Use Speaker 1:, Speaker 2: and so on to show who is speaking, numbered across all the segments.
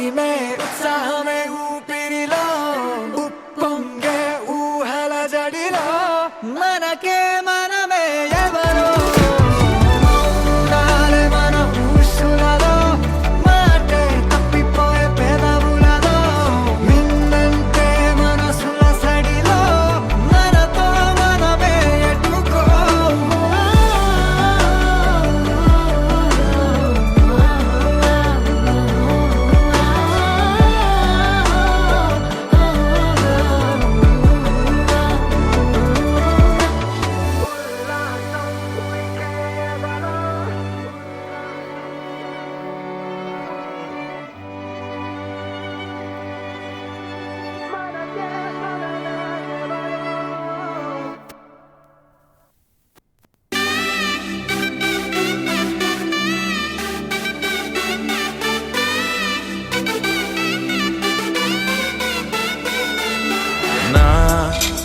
Speaker 1: ఉరిమే ఉత్సాహమే ఊపిరిలో ఉప్పొంగే ఊహల జడిలో మనకే మనమే ఎవరో మౌనాలే మన ఊసులలో మాటే తప్పిపోయే పెదవులలో మిన్నంటే మనసుల సడిలో మనతో మనమే ఎటుకో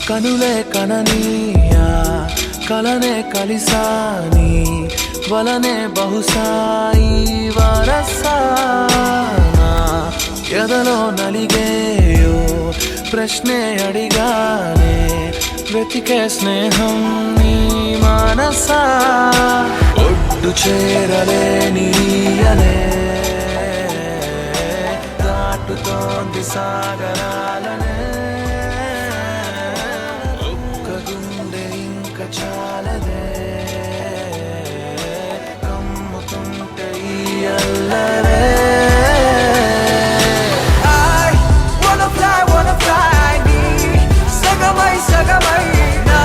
Speaker 1: కనులే కననీయా కలనే కలిసాని వలనే బహుశాయి వరసానా ఎదలో నలిగేయో ప్రశ్నే అడిగానే వెతికే స్నేహం నీ మనసా ఒడ్డు చేరలేనియలే దాటుతోంది సాగరాలనే చాలదే కమ్ముతుంటే అల్లరే I wanna fly నీ సగమై సగమై నా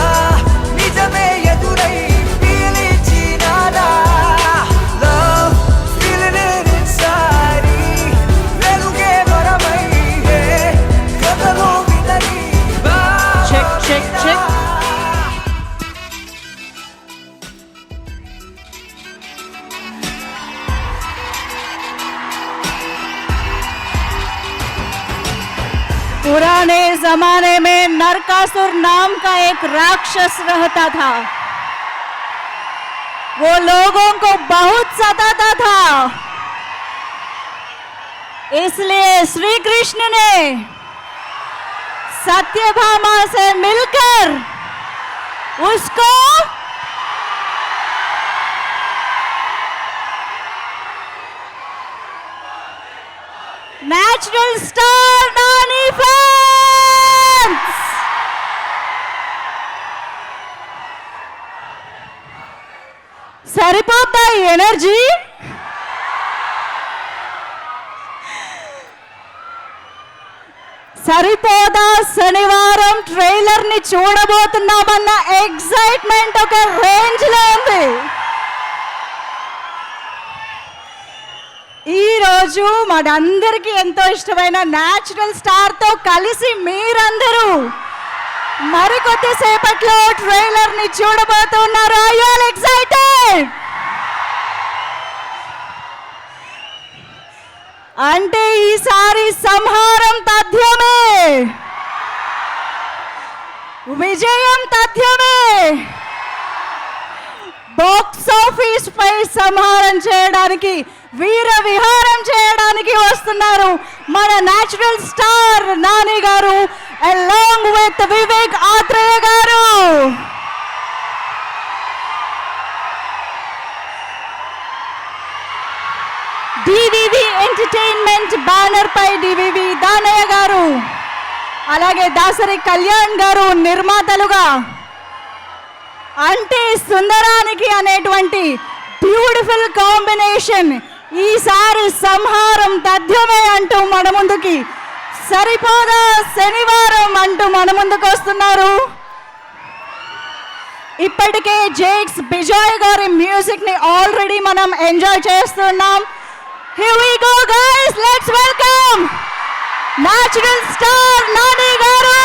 Speaker 1: నిజమే ఎదురై పిలిచినాదా love feeling it inside వెలుగే వరమై కథలో వినని
Speaker 2: check check check पुराने जमाने में नरकासुर नाम का एक राक्षस रहता था। वो लोगों को बहुत सताता था, इसलिए श्री कृष्ण ने सत्यभामा से मिलकर उसको नेचुरल स्टार नानी फैंस సరిపోతా ఎనర్జీ సరిపోదా శనివారం ట్రైలర్ ని చూడబోతున్నామన్న ఎక్సైట్మెంట్ ఒక రేంజ్ లో ఉంది. ఈ రోజు మనందరికీ ఎంతో ఇష్టమైన న్యాచురల్ స్టార్ తో కలిసి మీరందరూ మరికొద్ది సేపట్లో ట్రైలర్ ని చూడబోతున్నారు. Are you all excited? అంటే ఈసారి సంహారం తథ్యమే, విజయం తథ్యమే. బాక్స్ ఆఫీస్ పై సంహారం చేయడానికి, వీర విహారం చేయడానికి వస్తున్నారు మన నేచురల్ స్టార్ నాని గారు అలాంగ్ విత్ వివేక్ ఆత్రేయ గారు. డివివి ఎంటర్టైన్మెంట్ బ్యానర్ పై డివివి దానయ్య గారు, అలాగే దాసరి కళ్యాణ్ గారు నిర్మాతలుగా అంటే సుందరానికి అనేటువంటి బ్యూటిఫుల్ కాంబినేషన్. ఈసారి సంహారం తథ్యమే అంటూ మన ముందుకి, సరిపోదా శనివారం అంటూ మన ముందుకు వస్తున్నారు. ఇప్పటికే జేక్స్ బిజాయ్ గారి మ్యూజిక్ ని ఆల్రెడీ మనం ఎంజాయ్ చేస్తున్నాం. Here we go guys, let's welcome natural star Nani garu.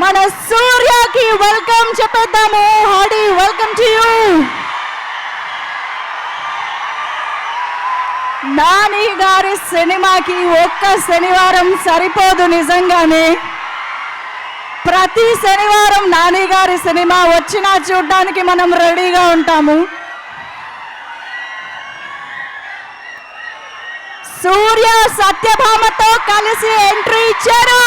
Speaker 2: మన సూర్యకి వెల్కమ్ చెప్పేద్దాము. Hearty welcome to you. Nani గారి సినిమాకి ఒక్క శనివారం సరిపోదు నిజంగానే. ప్రతి శనివారం నాని గారి సినిమా వచ్చినా చూడడానికి మనం రెడీగా ఉంటాము. సూర్య సత్యభామతో కలిసి ఎంట్రీ ఇచ్చారు.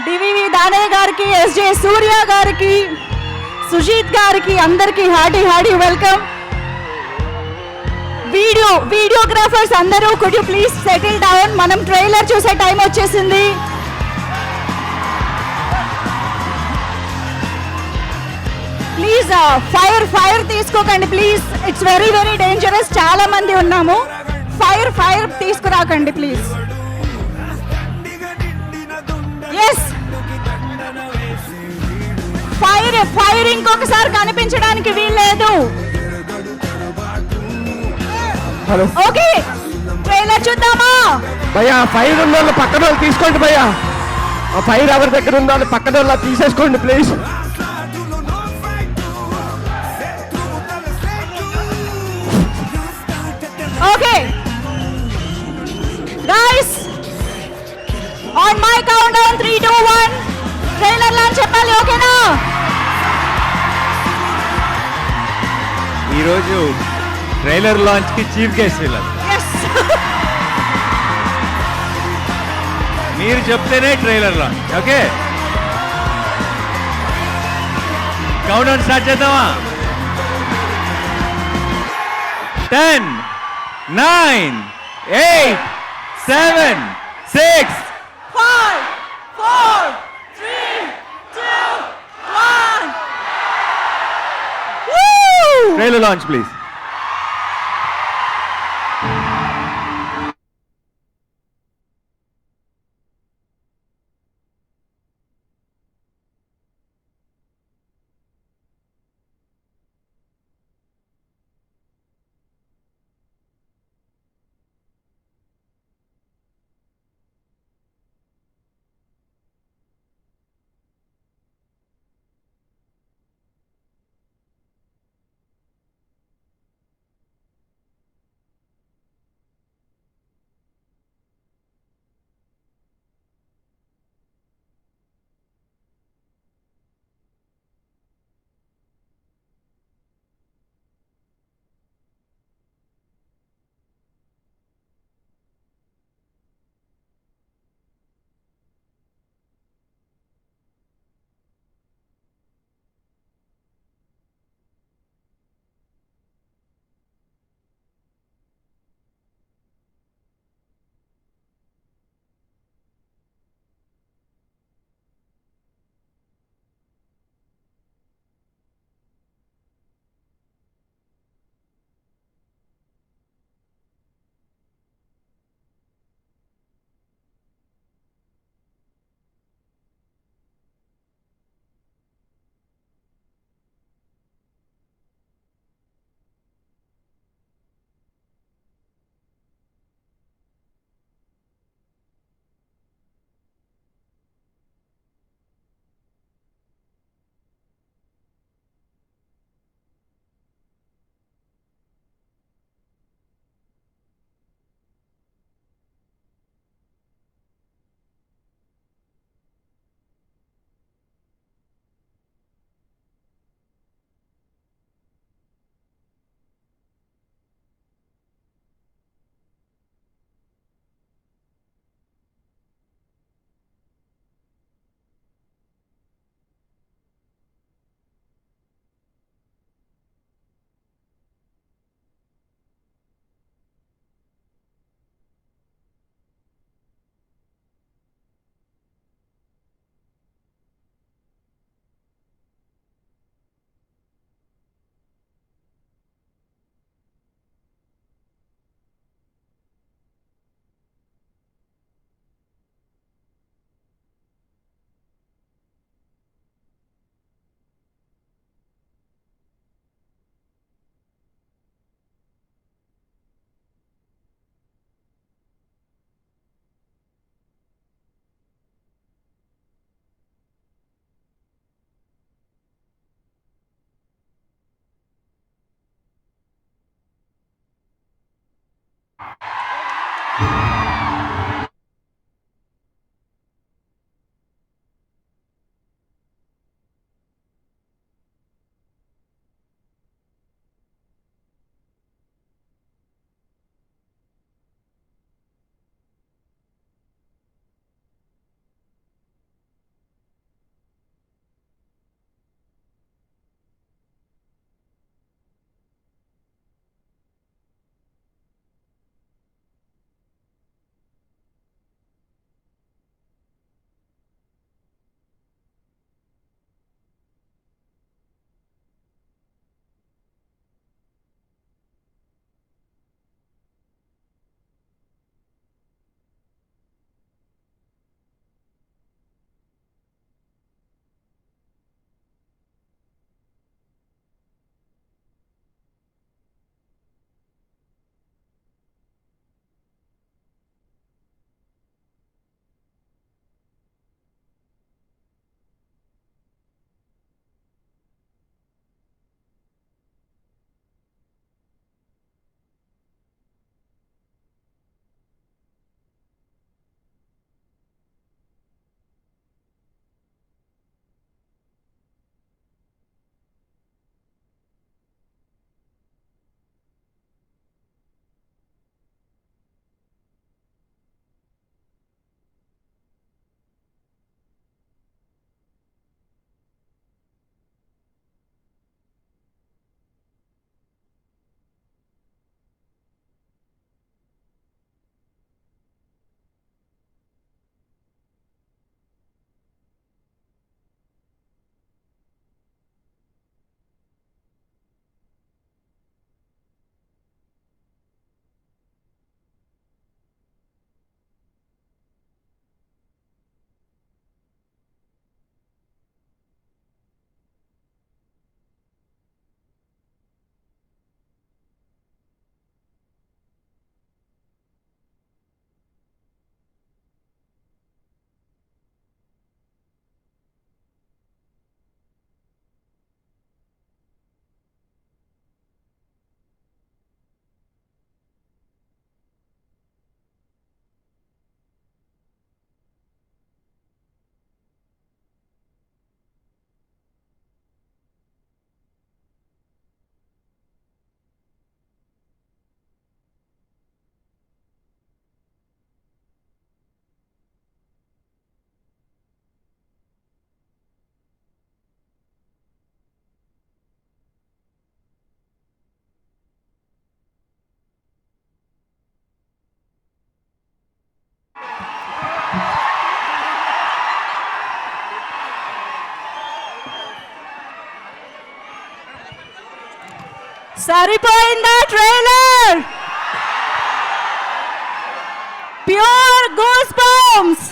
Speaker 2: డివివి దానయ్య గారికి, ఎస్జే సూర్య గారికి, సుజీత్ గారికి అందరికీ హార్టీ వెల్కమ్. వీడియోగ్రాఫర్స్ అందరూ could you please settle down, మనం ట్రైలర్ చూసే టైం వచ్చేసింది. ప్లీజ్ ఫైర్ తీసుకోకండి ప్లీజ్, ఇట్స్ వెరీ డేంజరస్, చాలా మంది ఉన్నాము. ఫైర్ తీసుకురాకండి ప్లీజ్. ఎస్, ఫైర్ ఇంకొకసారి కనిపించడానికి వీల్లేదు. ఓకే, ట్రైలర్ చూద్దామా?
Speaker 3: భయ్యా ఫైర్ ఉన్న వాళ్ళు పక్కన వాళ్ళు తీసుకోండి భయ్యా. ఆ ఫైర్ ఎవరి దగ్గర ఉన్న వాళ్ళు పక్కన వాళ్ళు తీసేసుకోండి please.
Speaker 2: Okay guys, on my count down 3 2 1 trailer launch చెప్పాలి. ఓకేనా?
Speaker 4: ఈరోజు ట్రైలర్ లాంచ్ కి చీఫ్ గెస్ట్ వెళ్ళాలి. మీరు చెప్తేనే trailer launch. Okay, count down start చేద్దామా? 10 9 8 7 6
Speaker 2: 5 4 3 2 1
Speaker 4: ట్రైలర్ లాంచ్ ప్లీజ్.
Speaker 2: సరిపోయిందా trailer? Pure goose bumps.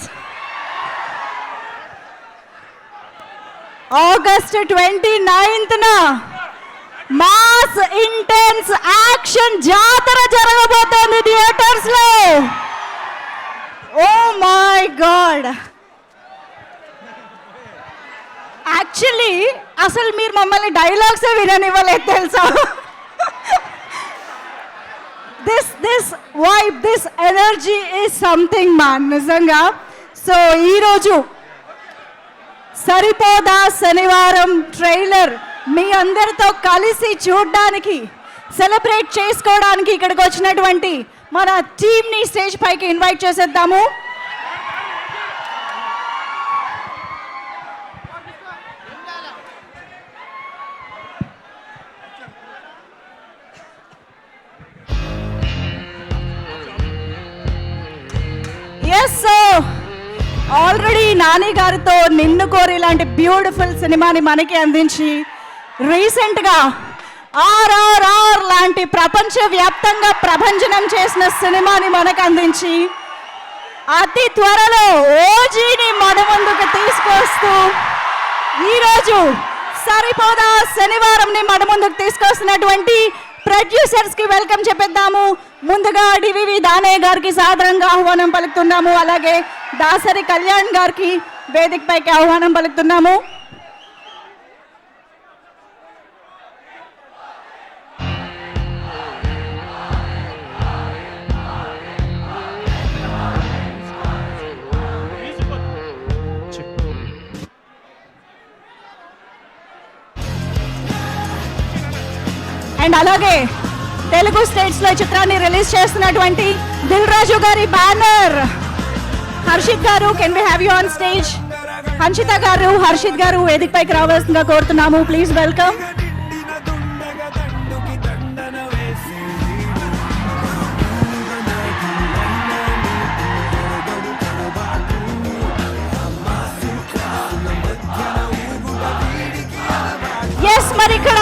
Speaker 2: August 29న మాస్ ఇంటెన్స్ యాక్షన్ జాతర జరగబోతోంది థియేటర్స్ లో. Oh my God. యాక్చువల్లీ అసలు మీరు మమ్మల్ని డైలాగ్స్ విననివ్వలేదు తెలుసా? This vibe, this energy is something man నిజంగా. సో ఈరోజు సరిపోదా శనివారం ట్రైలర్ మీ అందరితో కలిసి చూడడానికి, సెలబ్రేట్ చేసుకోవడానికి ఇక్కడికి వచ్చినటువంటి మన టీమ్ని స్టేజ్ పైకి ఇన్వైట్ చేసేద్దాము. ఎస్, సో ఆల్రెడీ నాని గారితో నిన్ను కోరి లాంటి బ్యూటిఫుల్ సినిమాని మనకి అందించి రీసెంట్గా RRR లాంటి ప్రపంచవ్యాప్తంగా ప్రభంజనం చేసిన సినిమాని మనకు అందించి అతి త్వరలో ఓజీని మన ముందుకు తీసుకొస్తూ ఈరోజు సరిపోదా శనివారంని మన ముందుకు తీసుకొస్తున్నటువంటి ప్రొడ్యూసర్స్కి వెల్కమ్ చెప్పేద్దాము. ముందుగా డివివి దానయ్య గారికి సాదరంగా ఆహ్వానం పలుకుతున్నాము. అలాగే దాసరి కళ్యాణ్ గారికి వేదిక పైకి ఆహ్వానం పలుకుతున్నాము. అండ్ అలాగే తెలుగు స్టేట్స్ లో చిత్రాన్ని రిలీజ్ చేస్తున్నటువంటి దిల్ రాజు గారి బ్యానర్ హర్షిత్ గారు, can we have you on stage? Hanshitha గారు, హర్షిత్ గారు వేదిక పైకి రావాల్సిందిగా కోరుతున్నాము. Please welcome. ఎస్, మరి ఇక్కడ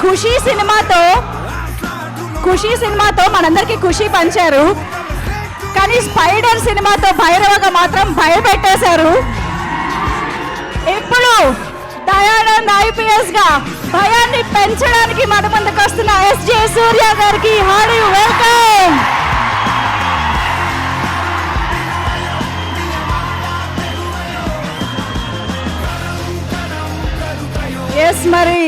Speaker 2: ఖుషీ సినిమాతో మనందరికీ ఖుషి పంచారు, కానీ స్పైడర్ సినిమాతో భైరవగా మాత్రం భయపెట్టేశారు. ఇప్పుడు దయానంద్ IPS గా భయాన్ని పెంచడానికి మన ముందుకు వస్తున్న SJ సూర్య గారికి హార్డీ వెల్కమ్. ఎస్, మరి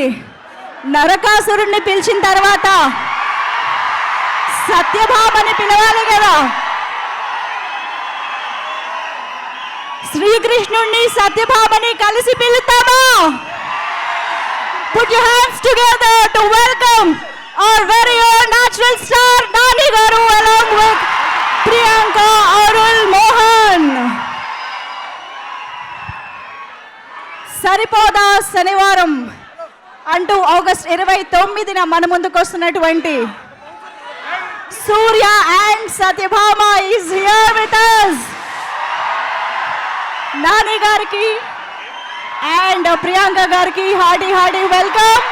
Speaker 2: నరకాసురుణ్ణి పిలిచిన తర్వాత సత్యభామని పిలవాలి కదా. శ్రీకృష్ణుణ్ణి సత్యభామని కలిసి పిలుద్దామా? Put your hands together to welcome our very own natural star Nani garu along with Priyanka Arul Mohan. సరిపోదా శనివారం అంటూ ఆగస్ట్ 29న మన ముందుకు వస్తున్నటువంటి Surya and Satyabhama is here with us. Nani గారికి అండ్ ప్రియాంక గారికి హార్డీ వెల్కమ్.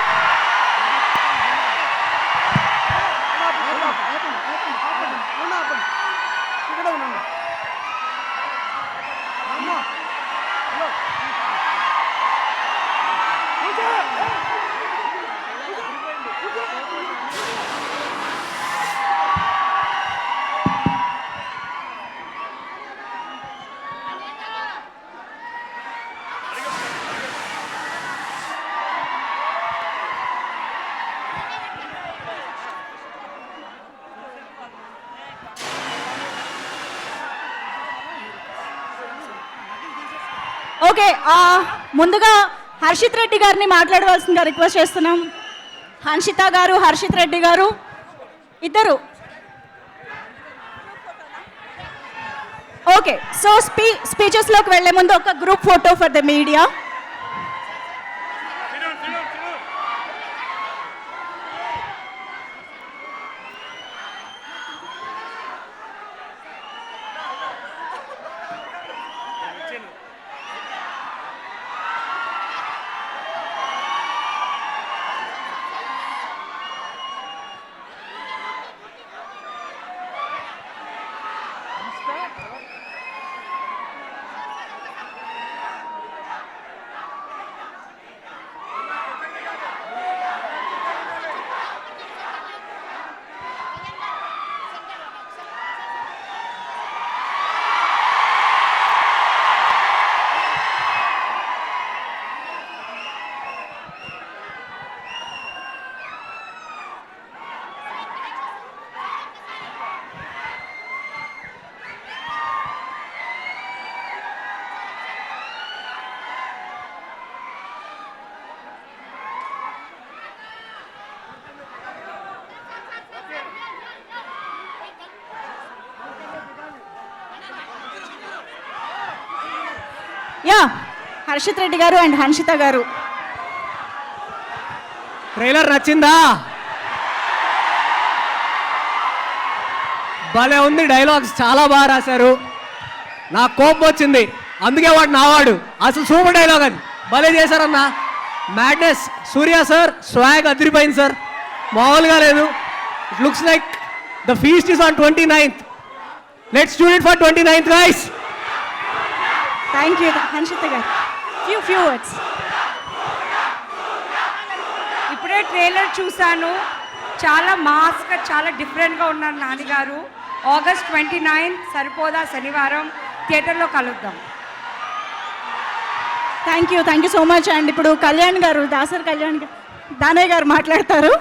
Speaker 2: ఓకే, ముందుగా హర్షిత్ రెడ్డి గారిని మాట్లాడవలసిందిగా రిక్వెస్ట్ చేస్తున్నాం. హన్షిత గారు, హర్షిత్ రెడ్డి గారు ఇద్దరు. ఓకే, సో స్పీచెస్లోకి వెళ్లే ముందు ఒక group photo for the media. Yeah Harshith Reddy గారు అండ్ హన్షిత గారు.
Speaker 5: ట్రైలర్ నచ్చిందా? భలే ఉంది, డైలాగ్స్ చాలా బాగా రాశారు. నాకు కోపం వచ్చింది, అందుకే వాడు నావాడు. అసలు సూపర్ డైలాగ్ అది, భలే చేశారన్న. మ్యాడ్నెస్. సూర్య సార్ స్వాగ్ అదిరిపోయింది సార్, మామూలుగా లేదు. It looks like the feast is on 29th. Let's do it for 29th guys.
Speaker 2: Thank you Hanshitha గారు. Few words.
Speaker 6: ఇప్పుడే ట్రైలర్ చూశాను, చాలా మాస్గా చాలా డిఫరెంట్గా ఉన్నారు నాన్నగారు. August 29 సరిపోదా శనివారం థియేటర్లో కలుద్దాం.
Speaker 2: Thank you so much. And ఇప్పుడు కళ్యాణ్ గారు, దాసరి కళ్యాణ్ గారు, దానయ్య గారు మాట్లాడతారు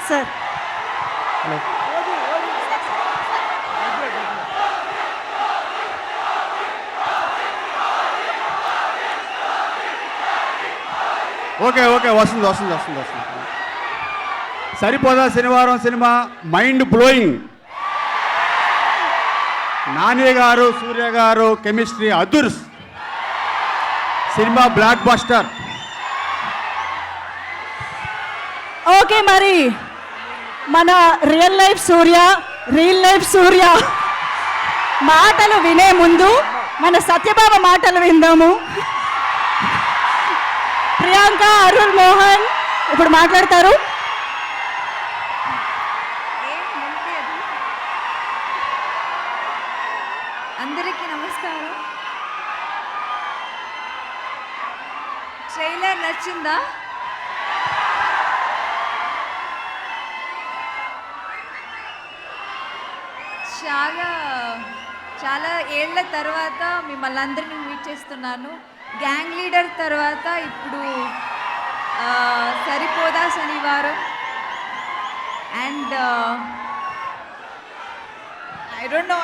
Speaker 2: సార్.
Speaker 7: ఓకే వస్తుంది. సరిపోదా శనివారం సినిమా మైండ్ బ్లోయింగ్. నాని గారు సూర్య గారు కెమిస్ట్రీ అదుర్స్. Cinema blockbuster.
Speaker 2: ఓకే, మరి మన రియల్ లైఫ్ సూర్య మాటలు వినే ముందు మన సత్యబాబా మాటలు విందాము. ప్రియాంక, అరుణ్ మోహన్ ఇప్పుడు మాట్లాడతారు.
Speaker 6: అందరికీ నమస్కారం. ట్రైలర్ నచ్చిందా? చాలా ఏళ్ల తర్వాత మిమ్మల్ని అందరినీ మీట్ చేస్తున్నాను. గ్యాంగ్ లీడర్ తర్వాత ఇప్పుడు సరిపోదా శనివారం. And I don't know,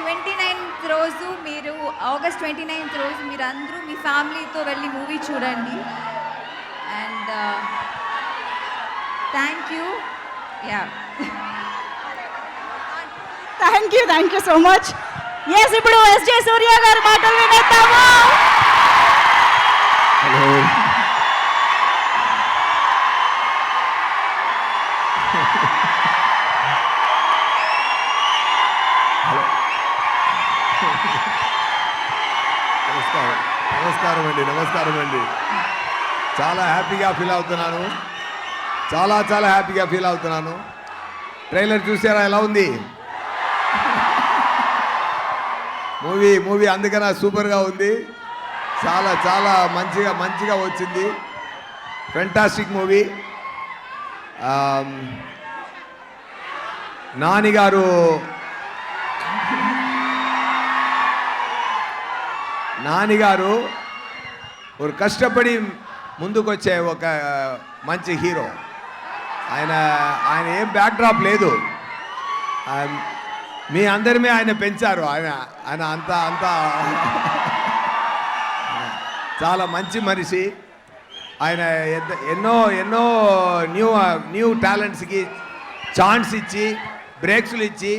Speaker 6: 29th రోజు మీరు August 29th రోజు మీరు అందరూ మీ ఫ్యామిలీతో వెళ్ళి మూవీ చూడండి. And thank you.
Speaker 2: Thank you so much. Yes, ఇప్పుడు ఎస్జే సూర్య గారి మాటలు వినేద్దాము.
Speaker 8: నమస్కారం అండి. చాలా హ్యాపీగా ఫీల్ అవుతున్నాను. చాలా హ్యాపీగా ఫీల్ అవుతున్నాను. ట్రైలర్ చూసారా ఎలా ఉంది? మూవీ అందుకనే సూపర్గా ఉంది. చాలా మంచిగా వచ్చింది. Fantastic movie. నానిగారు ఒక కష్టపడి ముందుకొచ్చే ఒక మంచి హీరో. ఆయన ఏం బ్యాక్డ్రాప్ లేదు. మీ అందరినీ ఆయన పెంచారు. ఆయన అంతా చాలా మంచి మనిషి. ఆయన ఎన్నో న్యూ టాలెంట్స్కి ఛాన్స్ ఇచ్చి బ్రేక్స్లు ఇచ్చి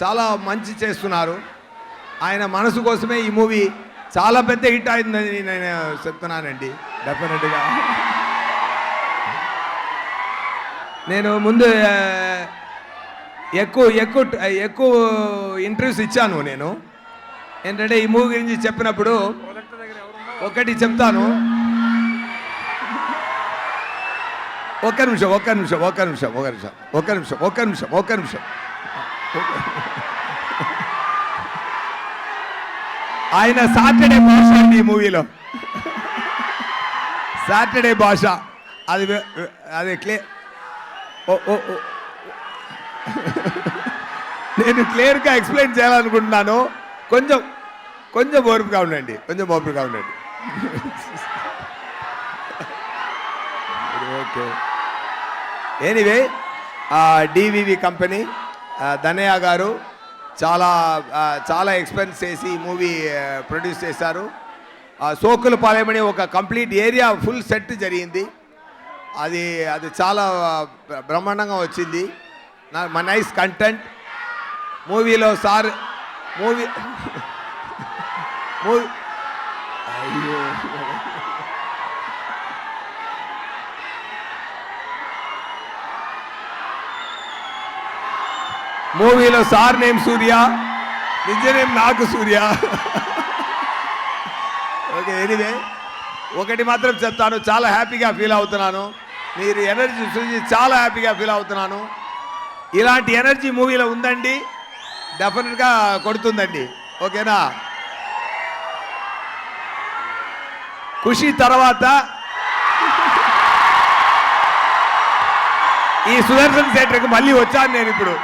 Speaker 8: చాలా మంచి చేస్తున్నారు. ఆయన మనసు కోసమే ఈ మూవీ చాలా పెద్ద హిట్ అయిందని నేను చెప్తున్నానండి. డెఫినెట్గా నేను ముందు ఎక్కువ ఇంటర్వ్యూస్ ఇచ్చాను. నేను ఏంటంటే ఈ మూవీ గురించి చెప్పినప్పుడు ఒకటి చెప్తాను. ఒక్క నిమిషం. ఆయన సాటర్డే భాష అండి ఈ మూవీలో. సాటర్డే భాష అది నేను క్లియర్గా ఎక్స్ప్లెయిన్ చేయాలనుకుంటున్నాను. కొంచెం ఓర్పుగా ఉండండి. Okay. Anyway, DVV company Danayya గారు చాలా ఎక్స్పెన్స్ చేసి ఈ మూవీ ప్రొడ్యూస్ చేశారు. సోకుల పాలెమని ఒక కంప్లీట్ ఏరియా ఫుల్ సెట్ జరిగింది. అది చాలా బ్రహ్మాండంగా వచ్చింది. మా నైస్ కంటెంట్ మూవీలో సార్ మూవీ మూవీ అయ్యో మూవీలో సార్ నేమ్ సూర్య, నిజ నేమ్ నాకు సూర్య. ఓకే, ఎనీవే ఒకటి మాత్రం చెప్తాను, చాలా హ్యాపీగా ఫీల్ అవుతున్నాను. మీరు ఎనర్జీ చూసి చాలా హ్యాపీగా ఫీల్ అవుతున్నాను. ఇలాంటి ఎనర్జీ మూవీలో ఉందండి, డెఫినెట్గా కొడుతుందండి. ఓకేనా? ఖుషి తర్వాత ఈ సుదర్శన్ థియేటర్కి మళ్ళీ వచ్చాను నేను ఇప్పుడు.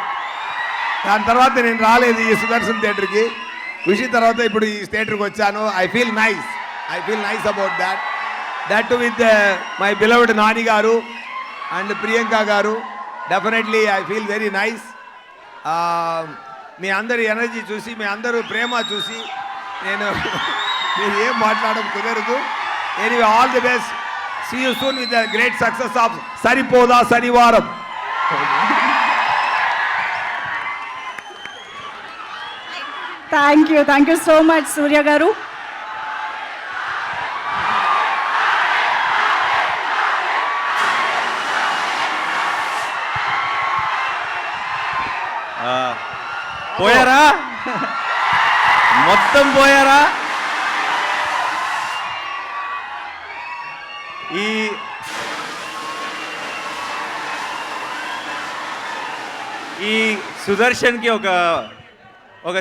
Speaker 8: దాని తర్వాత నేను రాలేదు ఈ సుదర్శన్ థియేటర్కి. ఖుషి తర్వాత ఇప్పుడు ఈ థియేటర్కి వచ్చాను. I feel nice about that with my beloved Nani గారు అండ్ ప్రియాంక గారు. Definitely I feel very nice. మీ అందరి ఎనర్జీ చూసి, మీ అందరూ ప్రేమ చూసి నేను మీరు ఏం మాట్లాడడం కుదరదు. Anyway, all the best. See you soon with the great success of Saripodhaa Sanivaaram.
Speaker 2: Thank you so much Surya గారు.
Speaker 4: పోయారా? మొత్తం పోయారా? ఈ సుదర్శన్కి ఒక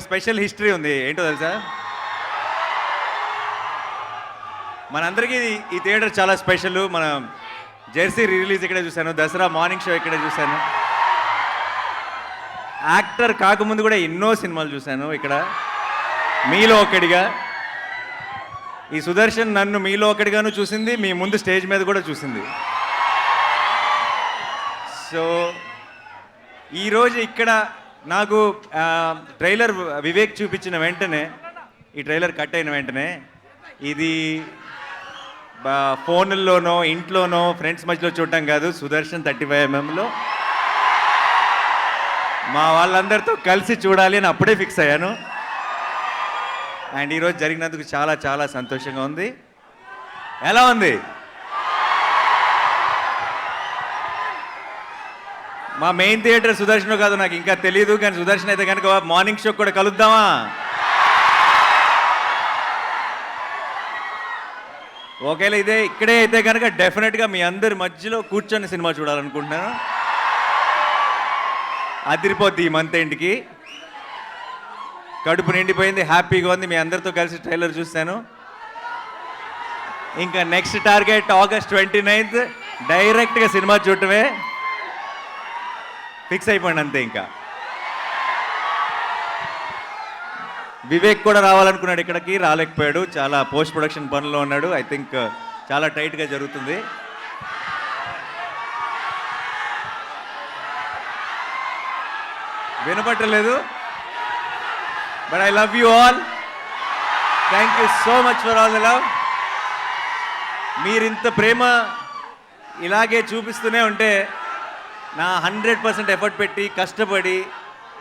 Speaker 4: స్పెషల్ హిస్టరీ ఉంది. ఏంటో తెలుసా? మనందరికీ ఈ థియేటర్ చాలా స్పెషల్. మన జెర్సీ రిలీజ్ ఇక్కడే చూశాను, దసరా మార్నింగ్ షో ఇక్కడే చూశాను, యాక్టర్ కాకముందు కూడా ఎన్నో సినిమాలు చూశాను ఇక్కడ. మీలో ఒకడిగా ఈ సుదర్శన్ నన్ను మీలో ఒకటిగాను చూసింది, మీ ముందు స్టేజ్ మీద కూడా చూసింది. సో ఈరోజు ఇక్కడ నాకు ట్రైలర్ వివేక్ చూపించిన వెంటనే, ఈ ట్రైలర్ కట్ అయిన వెంటనే, ఇది ఫోన్లోనో ఇంట్లోనో ఫ్రెండ్స్ మధ్యలో చూడటం కాదు, సుదర్శన్ 35mm మా వాళ్ళందరితో కలిసి చూడాలి అని అప్పుడే ఫిక్స్ అయ్యాను. అండ్ ఈరోజు జరిగినందుకు చాలా చాలా సంతోషంగా ఉంది. ఎలా ఉంది? మా మెయిన్ థియేటర్ సుదర్శన్ కాదు నాకు ఇంకా తెలియదు, కానీ సుదర్శన్ అయితే కనుక మార్నింగ్ షో కూడా కలుద్దామా? ఒకవేళ ఇక్కడే అయితే కనుక డెఫినెట్గా మీ అందరి మధ్యలో కూర్చొని సినిమా చూడాలనుకుంటున్నాను. అదిరిపోద్ది ఈ మంత్ ఎండ్కి. కడుపు నిండిపోయింది, హ్యాపీగా ఉంది. మీ అందరితో కలిసి ట్రైలర్ చూస్తాను. ఇంకా నెక్స్ట్ టార్గెట్ August 29th డైరెక్ట్గా సినిమా చూడటమే. ఫిక్స్ అయిపోయింది అంతే. ఇంకా వివేక్ కూడా రావాలనుకున్నాడు ఇక్కడికి, రాలేకపోయాడు, చాలా పోస్ట్ ప్రొడక్షన్ పనుల్లో ఉన్నాడు. ఐ థింక్ చాలా టైట్గా జరుగుతుంది. వినపట్టలేదు, but I love you all. Thank you so much for all the love. మీరింత ప్రేమ ఇలాగే చూపిస్తూనే ఉంటే నా 100% ఎఫర్ట్ పెట్టి కష్టపడి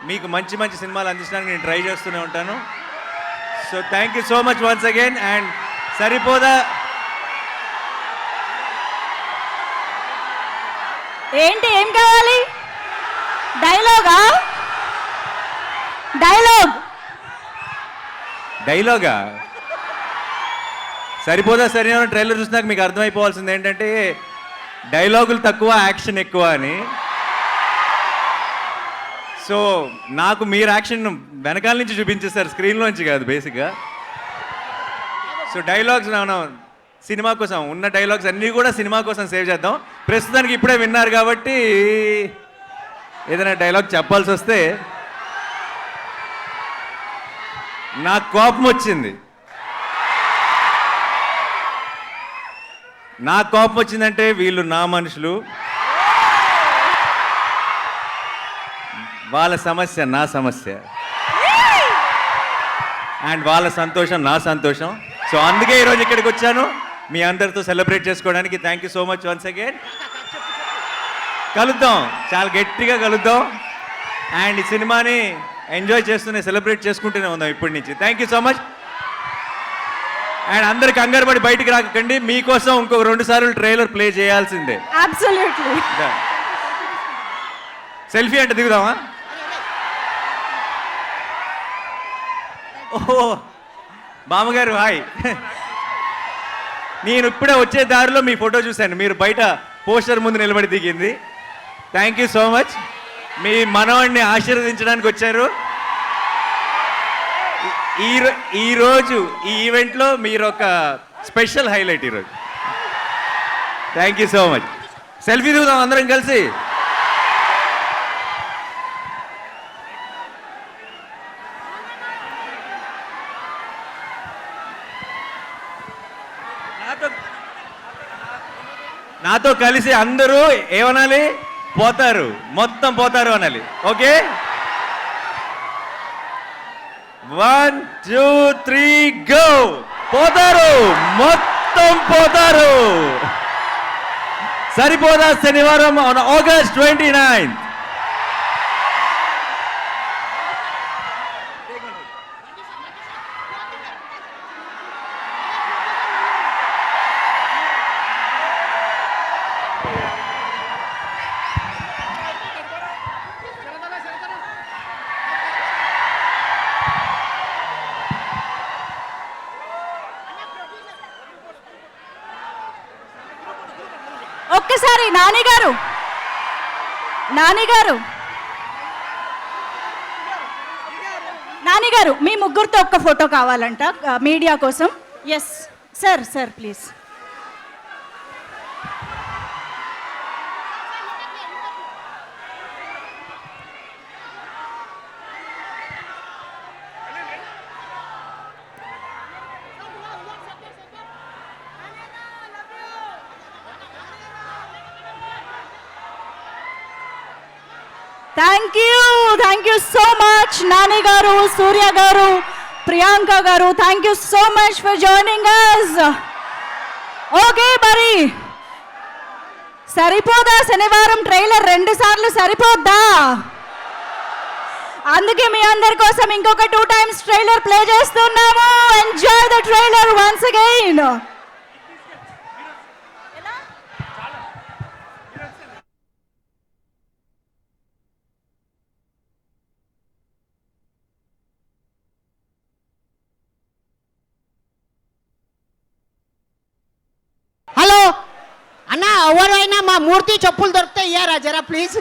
Speaker 4: మీకు మంచి మంచి సినిమాలు అందించడానికి నేను ట్రై చేస్తూనే ఉంటాను. So thank you so much once again. And Saripodhaa
Speaker 2: ఏంటి, ఏం కావాలి?
Speaker 4: డైలాగా? సరిపోదా సరైన ట్రైలర్ చూసినాక మీకు అర్థమైపోవాల్సింది ఏంటంటే డైలాగులు తక్కువ, యాక్షన్ ఎక్కువ అని. సో నాకు మీరు యాక్షన్ వెనకాల నుంచి చూపించేస్తారు, స్క్రీన్లోంచి కాదు బేసిక్గా. సో డైలాగ్స్ మనం సినిమా కోసం ఉన్న డైలాగ్స్ అన్నీ కూడా సినిమా కోసం సేవ్ చేద్దాం. ప్రస్తుతానికి ఇప్పుడే విన్నారు కాబట్టి ఏదైనా డైలాగ్ చెప్పాల్సి వస్తే, నాకు కోపం వచ్చింది. నాకు కోపం వచ్చిందంటే వీళ్ళు నా మనుషులు, వాళ్ళ సమస్య నా సమస్య, అండ్ వాళ్ళ సంతోషం నా సంతోషం. సో అందుకే ఈరోజు ఇక్కడికి వచ్చాను మీ అందరితో సెలబ్రేట్ చేసుకోవడానికి. Thank you so much once again. కలుద్దాం, చాలా గట్టిగా కలుద్దాం. అండ్ ఈ సినిమాని ఎంజాయ్ చేస్తూనే సెలబ్రేట్ చేసుకుంటూనే ఉందాం ఇప్పటి నుంచి. Thank you so much. And అందరు కంగారు పడి బయటికి రాకండి, మీకోసం ఇంకొక 2 సార్లు ట్రైలర్ ప్లే చేయాల్సిందే.
Speaker 2: అబ్సల్యూట్లీ.
Speaker 4: సెల్ఫీ అంటే దిగుదామా? ఓహో మామగారు హాయ్. నేను ఇప్పుడే వచ్చే దారిలో మీ ఫోటో చూశాను, మీరు బయట పోస్టర్ ముందు నిలబడి దిగింది. Thank you so much. మీ మనవాడిని ఆశీర్వదించడానికి వచ్చారు. ఈరోజు ఈ ఈవెంట్లో మీరు ఒక స్పెషల్ హైలైట్ ఈరోజు. Thank you so much. Selfie దిగుదాం అందరం కలిసి. నాతో కలిసి అందరూ ఏమనాలి? పోతారు, మొత్తం పోతారు అనాలి. Okay, 1 2 3 go. పోతారు, మొత్తం పోతారు. సరిపోదా శనివారం on August 29th.
Speaker 2: ఒక్కసారి నానిగారు మీ ముగ్గురితో ఒక్క ఫోటో కావాలంట మీడియా కోసం. Yes sir please. Thank you so much Nani గారు, సూర్య గారు, ప్రియాంక గారు. Thank you so much for joining us. Okay మరి సరిపోదా శనివారం ట్రైలర్ 2 సార్లు సరిపోద్దా? అందుకే మీ అందరి కోసం ఇంకొక 2 times ట్రైలర్ ప్లే చేస్తున్నాము. Enjoy the trailer once again.
Speaker 9: Hello అన్న, ఎవరైనా మా మూర్తి చెప్పులు దొరికితే ఇయ్యారా జరా ప్లీజ్.